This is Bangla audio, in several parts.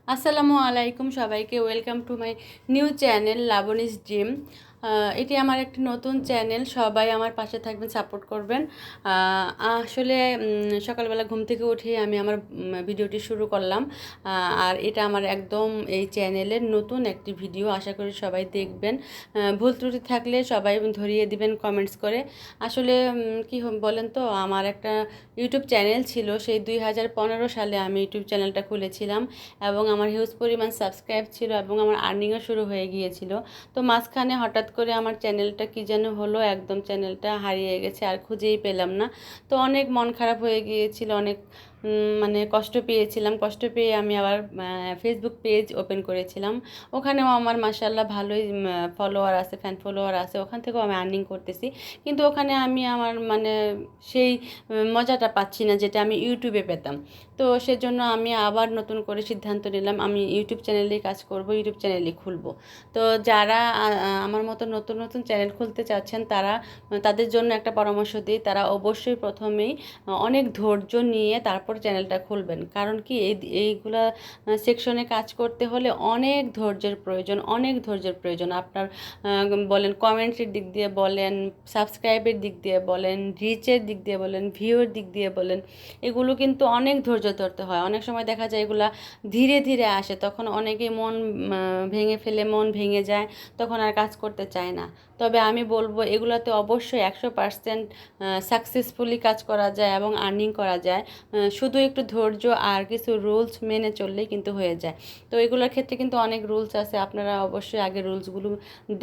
আসসালামু আলাইকুম সবাইকে, welcome to my new channel Laboni's dream. এটি আমার একটি নতুন চ্যানেল, সবাই আমার পাশে থাকবেন, সাপোর্ট করবেন। আসলে সকালবেলা ঘুম থেকে উঠে আমি আমার ভিডিওটি শুরু করলাম। আর এটা আমার একদম এই চ্যানেলের নতুন একটি ভিডিও, আশা করি সবাই দেখবেন। ভুল ত্রুটি থাকলে সবাই ধরিয়ে দিবেন কমেন্টস করে। আসলে কি বলেন তো, আমার একটা ইউটিউব চ্যানেল ছিল, সেই 2015 সালে আমি ইউটিউব চ্যানেলটা খুলেছিলাম এবং আমার হিউজ পরিমাণ সাবস্ক্রাইব ছিল এবং আমার আর্নিংও শুরু হয়ে গিয়েছিল। তো মাঝখানে হঠাৎ করে আমার চ্যানেলটা কী যেন হলো, একদম চ্যানেলটা হারিয়ে গেছে, আর খুঁজেই পেলাম না। তো অনেক মন খারাপ হয়ে গিয়েছিল, অনেক মানে কষ্ট পেয়েছিলাম। কষ্ট পেয়ে আমি আবার ফেসবুক পেজ ওপেন করেছিলাম। ওখানেও আমার মাশাআল্লাহ ভালোই ফলোয়ার আছে, ফ্যান ফলোয়ার আছে, ওখান থেকেও আমি আর্নিং করতেছি। কিন্তু ওখানে আমি আমার মানে সেই মজাটা পাচ্ছি না যেটা আমি ইউটিউবে পেতাম। তো সেজন্য আমি আবার নতুন করে সিদ্ধান্ত নিলাম, আমি ইউটিউব চ্যানেলেই কাজ করব, ইউটিউব চ্যানেলই খুলব। তো যারা আমার মতো নতুন নতুন চ্যানেল খুলতে চাচ্ছেন, তাদের জন্য একটা পরামর্শ দিই, তারা অবশ্যই প্রথমেই অনেক ধৈর্য নিয়ে তারপর চ্যানেলটা খুলবেন। কারণ কি, এইগুলা সেকশনে কাজ করতে হলে অনেক ধৈর্যের প্রয়োজন, অনেক ধৈর্যের প্রয়োজন। আপনার বলেন কমেন্টের দিক দিয়ে বলেন, সাবস্ক্রাইবের দিক দিয়ে বলেন, রিচের দিক দিয়ে বলেন, ভিউর দিক দিয়ে বলেন, এগুলো কিন্তু অনেক ধৈর্য ধরতে হয়। অনেক সময় দেখা যায় এগুলা ধীরে ধীরে আসে, তখন অনেকেই মন ভেঙে ফেলে, মন ভেঙে যায়, তখন আর কাজ করতে চায় না। তবে আমি বলবো এগুলোতে অবশ্যই 100% সাকসেসফুলি কাজ করা যায় এবং আর্নিং করা যায়। শুধু একটু ধৈর্য আর কিছু রুলস মেনে চললেই কিন্তু হয়ে যায়। তো এগুলোর ক্ষেত্রে কিন্তু অনেক রুলস আছে, আপনারা অবশ্যই আগে রুলসগুলো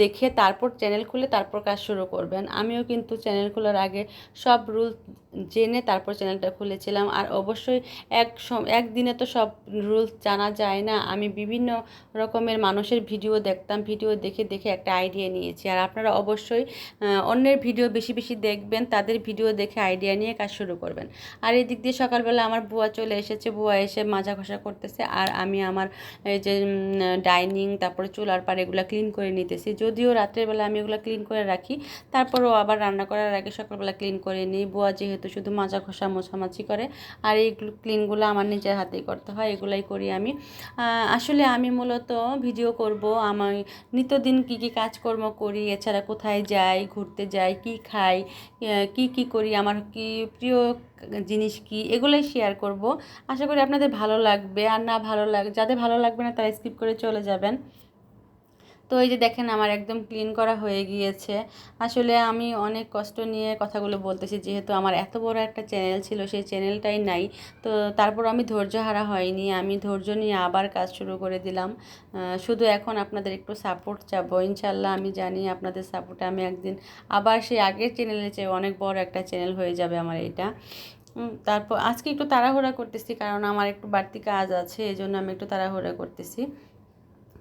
দেখে তারপর চ্যানেল খুলে তারপর কাজ শুরু করবেন। আমিও কিন্তু চ্যানেল খোলার আগে সব রুলস জেনে তারপর চ্যানেলটা খুলেছিলাম। আর অবশ্যই একদিনে তো সব রুলস জানা যায় না, আমি বিভিন্ন রকমের মানুষের ভিডিও দেখতাম, ভিডিও দেখে দেখে একটা আইডিয়া নিয়েছি। আর আপনারা অবশ্যই অন্যের ভিডিও বেশি বেশি দেখবেন, তাদের ভিডিও দেখে আইডিয়া নিয়ে কাজ শুরু করবেন। আর এই দিক দিয়ে সকালবেলা আমার বুয়া চলে এসেছে, বুয়া এসে মাজা ঘষা করতেছে, আর আমি আমার এই যে ডাইনিং, তারপরে চুলার পাড়, এগুলো ক্লিন করে নিতেছি। যদিও রাত্রের বেলা আমি এগুলো ক্লিন করে রাখি, তারপরেও আবার রান্না করার আগে সকালবেলা ক্লিন করে নিই। বুয়া যেহেতু শুধু মাজা ঘষা মোছামাছি করে, আর এই ক্লিনগুলো আমার নিজের হাতেই করতে হয়, এগুলাই করি আমি। আসলে আমি মূলত ভিডিও করব, আমি নিত্যদিন কী কী কাজকর্ম করি, এছাড়া কোথায় যাই, ঘুরতে যাই, কি খাই, কি কি করি, আমার কি প্রিয় জিনিস কি, এগুলোই শেয়ার করব। আশা করি আপনাদের ভালো লাগবে। আর না ভালো যাদের ভালো লাগবে না তারা স্কিপ করে চলে যাবেন। তো এই যে দেখেন, আমার একদম ক্লিন করা হয়ে গিয়েছে। আসলে আমি অনেক কষ্ট নিয়ে কথাগুলো বলতেছি, যেহেতু আমার এত বড় একটা চ্যানেল ছিল, সেই চ্যানেলটাই নাই। তো তারপর আমি ধৈর্য হারা হয়নি, আমি ধৈর্য নিয়ে আবার কাজ শুরু করে দিলাম। শুধু এখন আপনাদের একটু সাপোর্ট চাবো, ইনশাল্লাহ আমি জানি আপনাদের সাপোর্টে আমি একদিন আবার সেই আগের চ্যানেলের চেয়ে অনেক বড় একটা চ্যানেল হয়ে যাবে আমার এটা। তারপর আজকে একটু তাড়াহুড়া করতেছি, কারণ আমার একটু বাড়তি কাজ আছে, এই জন্য আমি একটু তাড়াহুড়া করতেছি।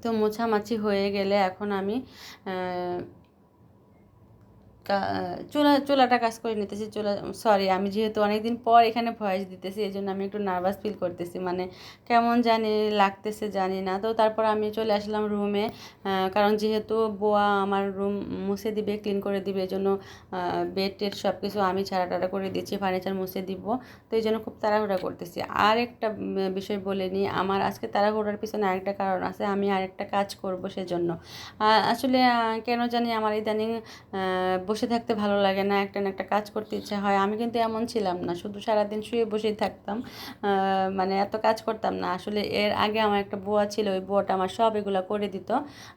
তো মোছামাছি হয়ে গেলে এখন আমি চুলাটা কাজ করে নিতেছি। সরি, আমি যেহেতু অনেকদিন পর এখানে ভয়েস দিতেছি, এই জন্য আমি একটু নার্ভাস ফিল করতেছি, মানে কেমন জানি লাগতেছে জানি না। তো তারপর আমি চলে আসলাম রুমে, কারণ যেহেতু বোয়া আমার রুম মুছে দিবে, ক্লিন করে দিবে, এই জন্য বেড টেড সব কিছু আমি ছাড়াটাড়া করে দিচ্ছি, ফার্নিচার মুছে দিব। তো এই জন্য খুব তাড়াহুড়া করতেছি। আর একটা বিষয় বলে নিই, আমার আজকে তাড়াহুড়ার পিছনে আরেকটা কারণ আছে, আমি আরেকটা কাজ করব সেজন্য। আসলে কেন জানি আমার ইদানিং বসে থাকতে ভালো লাগে না, একটা না একটা কাজ করতে ইচ্ছা হয়। আমি কিন্তু এমন ছিলাম না, শুধু সারাদিন শুয়ে বসেই থাকতাম, মানে এত কাজ করতাম না। আসলে এর আগে আমার একটা বুয়া ছিল, ওই বুয়াটা আমার সব এগুলো করে দিত,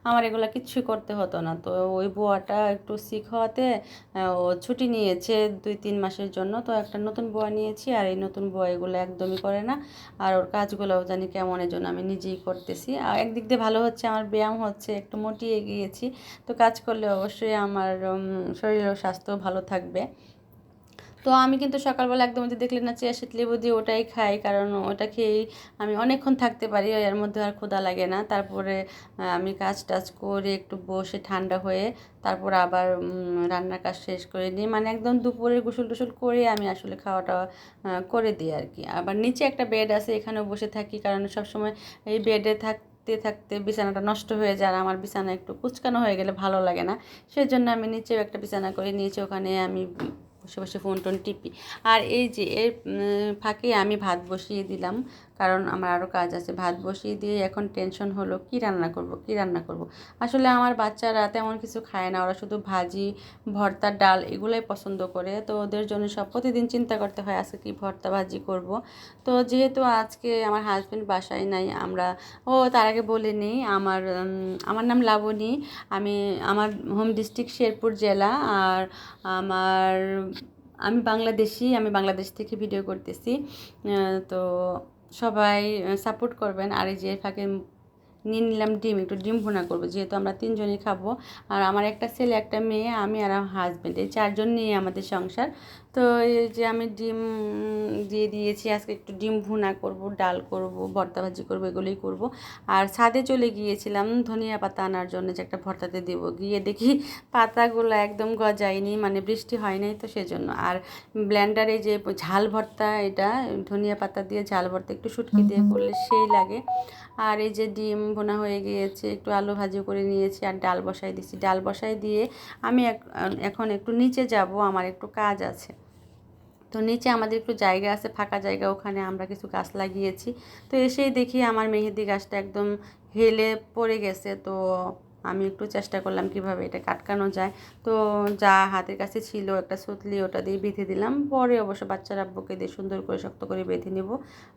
আমার এগুলো কিচ্ছুই করতে হতো না। তো ওই বুয়াটা একটু সিক হওয়াতে ও ছুটি নিয়েছে 2-3 মাসের জন্য। তো একটা নতুন বুয়া নিয়েছি, আর এই নতুন বুয়া এগুলো একদমই করে না, আর ওর কাজগুলোও জানি কেমন, এই জন্য আমি নিজেই করতেছি। আর একদিক দিয়ে ভালো হচ্ছে, আমার ব্যায়াম হচ্ছে, একটু মোটিয়ে গিয়েছি। তো কাজ করলে অবশ্যই আমার শরীর ও স্বাস্থ্য ভালো থাকবে। তো আমি কিন্তু সকালবেলা একদম যে দেখলেন না, চিয়া সিড লেবু দিয়ে ওটাই খাই, কারণ ওটা খেয়েই আমি অনেকক্ষণ থাকতে পারি, এর মধ্যে আর ক্ষুধা লাগে না। তারপরে আমি কাজ টাজ করে একটু বসে ঠান্ডা হয়ে তারপর আবার রান্নার কাজ শেষ করে নিই, মানে একদম দুপুরে গোসল টোসল করে আমি আসলে খাওয়াটা করে দিই আর কি। আবার নিচে একটা বেড আছে, এখানেও বসে থাকি, কারণ সবসময় এই বেডে থাকতে থাকতে বিছানাটা নষ্ট হয়ে যায়, আর আমার বিছানা একটু কুচকানো হয়ে গেলে ভালো লাগে না। সেজন্য আমি নিচেও একটা বিছানা করে নিয়েছি, ওখানে আমি বসে বসে ফোন টোন টিপি। আর এই যে এর ফাঁকে আমি ভাত বসিয়ে দিলাম, কারণ আমার আরও কাজ আছে। ভাত বসিয়ে দিয়ে এখন টেনশন হলো কী রান্না করব। আসলে আমার বাচ্চারা তেমন কিছু খায় না, ওরা শুধু ভাজি, ভর্তা, ডাল এগুলোই পছন্দ করে। তো ওদের জন্য সব প্রতিদিন চিন্তা করতে হয় আজকে কী ভর্তা ভাজি করব। তো যেহেতু আজকে আমার হাজব্যান্ড বাসায় নাই, তার আগে বলে নিই, আমার নাম লাবণী। আমার হোম ডিস্ট্রিক্ট শেরপুর জেলা। আর আমি বাংলাদেশি, আমি বাংলাদেশ থেকে ভিডিও করতেছি। তো সবাই সাপোর্ট করবেন। আর এই যে ফাঁকে নিয়ে নিলাম ডিম, একটু ডিম ভুনা করবো, যেহেতু আমরা 3 জনই খাবো। আর আমার একটা ছেলে, একটা মেয়ে, আমি আর আমার হাজব্যান্ড, এই 4 জন নিয়ে আমাদের সংসার। তো এই যে আমি ডিম দিয়ে দিয়েছি, আজকে একটু ডিম ভুনা করব, ডাল করব, ভর্তা ভাজি করব, এগুলোই করব। আর ছাদে চলে গিয়েছিলাম ধনিয়া পাতা আনার জন্য, যে একটা ভর্তাতে দেবো। গিয়ে দেখি পাতাগুলো একদম গজায়নি, মানে বৃষ্টি হয় নাই তো সেজন্য। আর ব্লেন্ডারে যে ঝাল ভর্তা, এটা ধনিয়া পাতা দিয়ে ঝাল ভর্তা একটু শুটকি দিয়ে করলে সেই লাগে। আর এই যে ডিম ভুনা হয়ে গিয়েছে, একটু আলু ভাজি করে নিয়েছি আর ডাল বসাই দিয়েছি। ডাল বসাই দিয়ে আমি এখন একটু নিচে যাব, আমার একটু কাজ আছে। তো নিচে আমাদের একটু জায়গা আছে, ফাঁকা জায়গা, ওখানে আমরা কিছু গাছ লাগিয়েছি। তো এসেই দেখি আমার মেহেদি গাছটা একদম হেলে পড়ে গেছে। তো আমি একটু চেষ্টা করলাম কিভাবে এটা কাটকানো যায়। তো যা হাতের কাছে ছিল একটা সুতলি, ওটা দিয়ে বেঁধে দিলাম। পরে অবশ্য বাচ্চার আব্বুকে দিয়ে সুন্দর করে শক্ত করে বেঁধে নেব।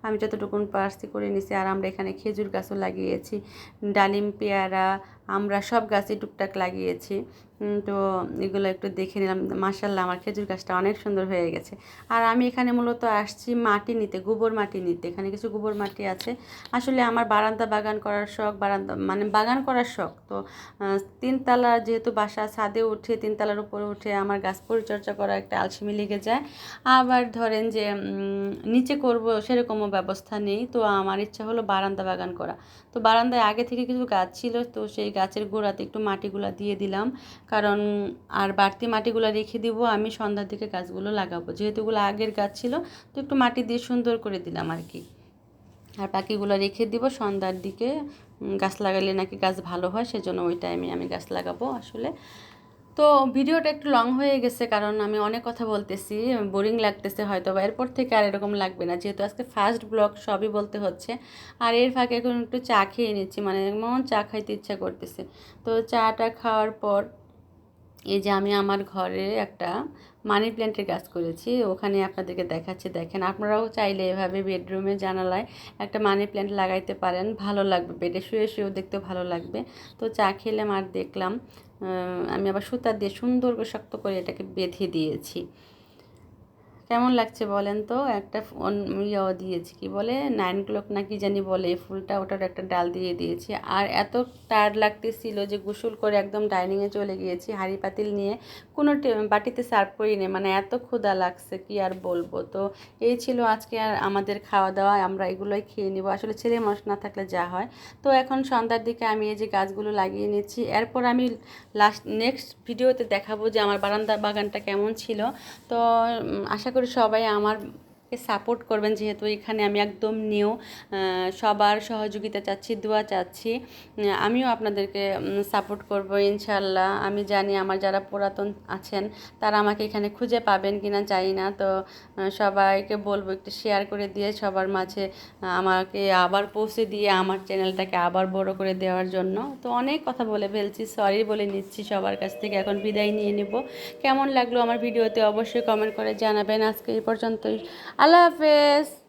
আমি যতটুকুন পারছি করে নিছি। আর আমরা এখানে খেজুর গাছও লাগিয়েছি, ডালিম, পেয়ারা, আমরা সব গাছই টুকটাক লাগিয়েছি। তো এগুলো একটু দেখে নিলাম। মাশাআল্লাহ, আমার খেজুর গাছটা অনেক সুন্দর হয়ে গেছে। আর আমি এখানে মূলত আসছি মাটি নিতে, গোবর মাটি নিতে। এখানে কিছু গোবর মাটি আছে। আসলে আমার বারান্দা বাগান করার শখ, বাগান করার শখ। তো 3 তলা যেহেতু বাসা, ছাদে উঠে 3 তলার উপরে উঠে আমার গাছ পরিচর্যা করা একটা আলসেমি লেগে যায়। আবার ধরেন যে নিচে করব সেরকমও ব্যবস্থা নেই। তো আমার ইচ্ছা হলো বারান্দা বাগান করা। তো বারান্দায় আগে থেকে কিছু গাছ ছিল, তো সেই গাছের গোড়াতে একটু মাটিগুলা দিয়ে দিলাম। কারণ আর বাড়তি মাটিগুলো রেখে দিব, আমি সন্ধ্যার দিকে গাছগুলো লাগাবো। যেহেতু এগুলো আগের গাছ ছিল, তো একটু মাটি দিয়ে সুন্দর করে দিলাম আর কি। আর বাকিগুলো রেখে দিব সন্ধ্যার দিকে। গাছ লাগালে নাকি গাছ ভালো হয়, সেজন্য ওই টাইমে আমি গাছ লাগাবো আসলে। তো ভিডিওটা একটু লং হয়ে গেছে, কারণ আমি অনেক কথা বলতেছি, বোরিং লাগতেছে হয়তো, বা এরপর থেকে আর এরকম লাগবে না, যেহেতু আজকে ফার্স্ট ব্লগ, সবই বলতে হচ্ছে। আর এর ফাঁকে এখন একটু চা খেয়ে নিচ্ছি, মানে এমন চা খাইতে ইচ্ছা করতেছে। তো চাটা খাওয়ার পর এই যে আমি আমার ঘরে একটা মানি প্ল্যান্টের গাছ করেছি, ওখানে আপনাদেরকে দেখাচ্ছি। দেখেন, আপনারাও চাইলে এভাবে বেডরুমে জানালায় একটা মানি প্ল্যান্ট লাগাইতে পারেন, ভালো লাগবে, বেডে শুয়ে শুয়েও দেখতেও ভালো লাগবে। তো চা খেলাম আর দেখলাম, আমি আবার সুতা দিয়ে সুন্দর করে শক্ত করে এটাকে বেঁধে দিয়েছি। কেমন লাগছে বলেন তো? একটা ইয়েও দিয়েছি, কি বলে, 9 ক্লক না কি জানি বলে, এই ফুলটা, ওটার একটা ডাল দিয়ে দিয়েছি। আর এত টায়ার্ড লাগতেছিল যে গোসল করে একদম ডাইনিংয়ে চলে গিয়েছি, হাঁড়ি পাতিল নিয়ে, কোনো বাটিতে সার্ভ করিনি, মানে এত ক্ষুধা লাগছে কি আর বলবো। তো এই ছিল আজকে আর আমাদের খাওয়া দাওয়া, আমরা এগুলোই খেয়ে নিব। আসলে ছেলে মানুষ না থাকলে যা হয়। তো এখন সন্ধ্যার দিকে আমি এই যে গাছগুলো লাগিয়ে নিচ্ছি। এরপর আমি নেক্সট ভিডিওতে দেখাবো যে আমার বারান্দা বাগানটা কেমন ছিল। তো আশা করি সবাই আমারকে সাপোর্ট করবেন, যেহেতু এখানে আমি একদম নিউ। সবার সহযোগিতা চাচ্ছি, দোয়া চাচ্ছি। আমিও আপনাদেরকে সাপোর্ট করব ইনশাল্লাহ। আমি জানি আমার যারা পুরাতন আছেন তারা আমাকে এখানে খুঁজে পাবেন কিনা জানি না। তো সবাইকে বলবো একটু শেয়ার করে দিয়ে সবার মাঝে আমাকে আবার পৌঁছে দিয়ে আমার চ্যানেলটাকে আবার বড় করে দেওয়ার জন্য। তো অনেক কথা বলে ফেলছি, সরি বলে নিচ্ছি সবার কাছ থেকে, এখন বিদায় নিয়ে নেব। কেমন লাগলো আমার ভিডিওতে অবশ্যই কমেন্ট করে জানাবেন। আজকে এই পর্যন্তই, আল্লাহ হাফেজ।